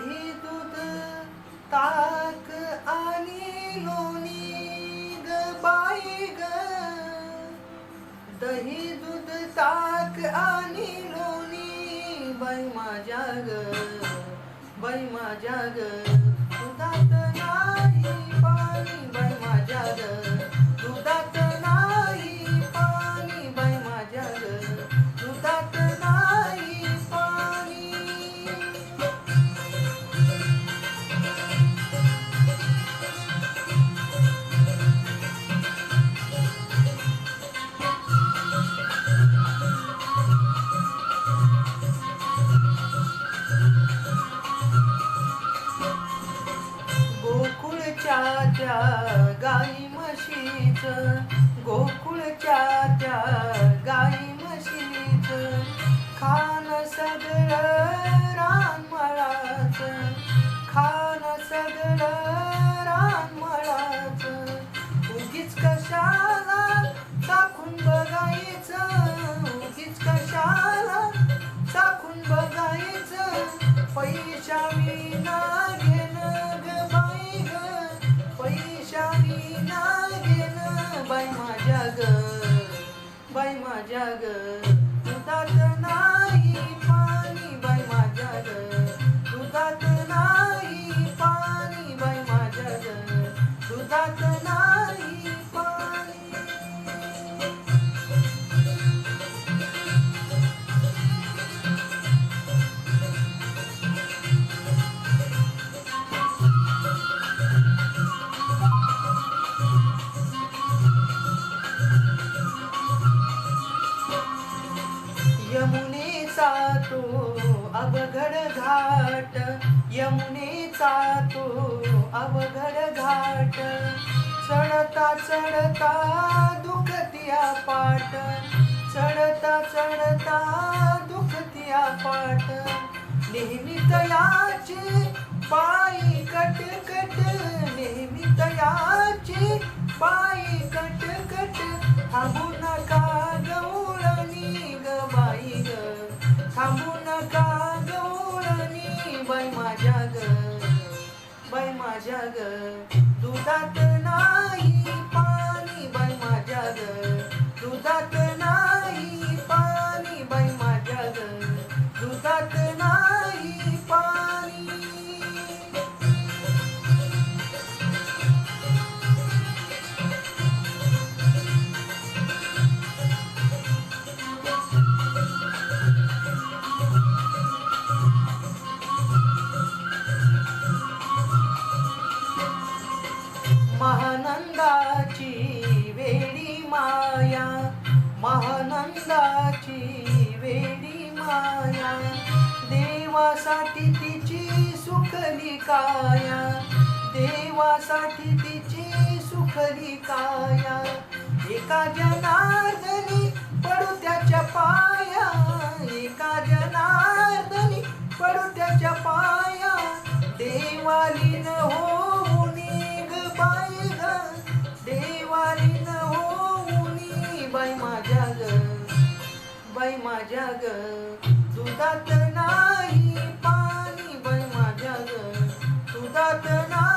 दही दूध ताक आणि लोणी ग बाई ग. दही दूध ताक आणि लोणी बाई माझ्या ग, बाई माझ्या ग. दुधात नाही पाणी बाई माझ्या ग, दुधात नाही पाणी बाई माझ्या ग, दुधात नाही पाणी. गोकुळच्या त्या गाई म्हशीचं, गोकुळच्या त्या गाई म्हशीचं खान सगळं रानमळाचं, खान सगळं रानमळाचं. उगीच कशाला चाखून बघायचं, उगीच कशाला चाखून बघायचं. पैशा विना घेणं ग बाई ग, पैशा विना घेणं बाई माझ्या ग, बाई माझ्या ग. दुधात नाही पाणी बाई माझ्या ग, दुधात नाही पाणी बाई माझ्या ग, दुधात नाही पाणी. यमुनेचा तो अवघड घाट, यमुनेचा तो अवघड घाट. चढता चढता दुखतिया पाट, चढता चढता दुखतिया पाट. नेहमी तयाचे पायी कटकट, नेहमी तयाचे पायी कटकट. थांबू नका गवळणी ग बाई ग, थांबू नका गवळणी बाई माझ्या ग, बाई माझ्या ग. दुधात नाही पाणी बाई माझ्या ग, दुधात नाही पाणी बाई माझ्या ग, दुधात नाही पाणी. महानंदाची वेडी माया, महानंदाची वेडी माया. देवासाठी तिची सुखली काया, देवासाठी तिची सुखली काया. एका जनार्दनी पडू त्याच्या पाया, एका जनार्दनी पडू त्याच्या पाया. देवालीन होऊनी ग बाई ग, देवालीन होऊनी बाई माझ्या ग, बाई माझ्या ग. दुधात नाही पाणी बाई माझ्या ग, दुधात नाही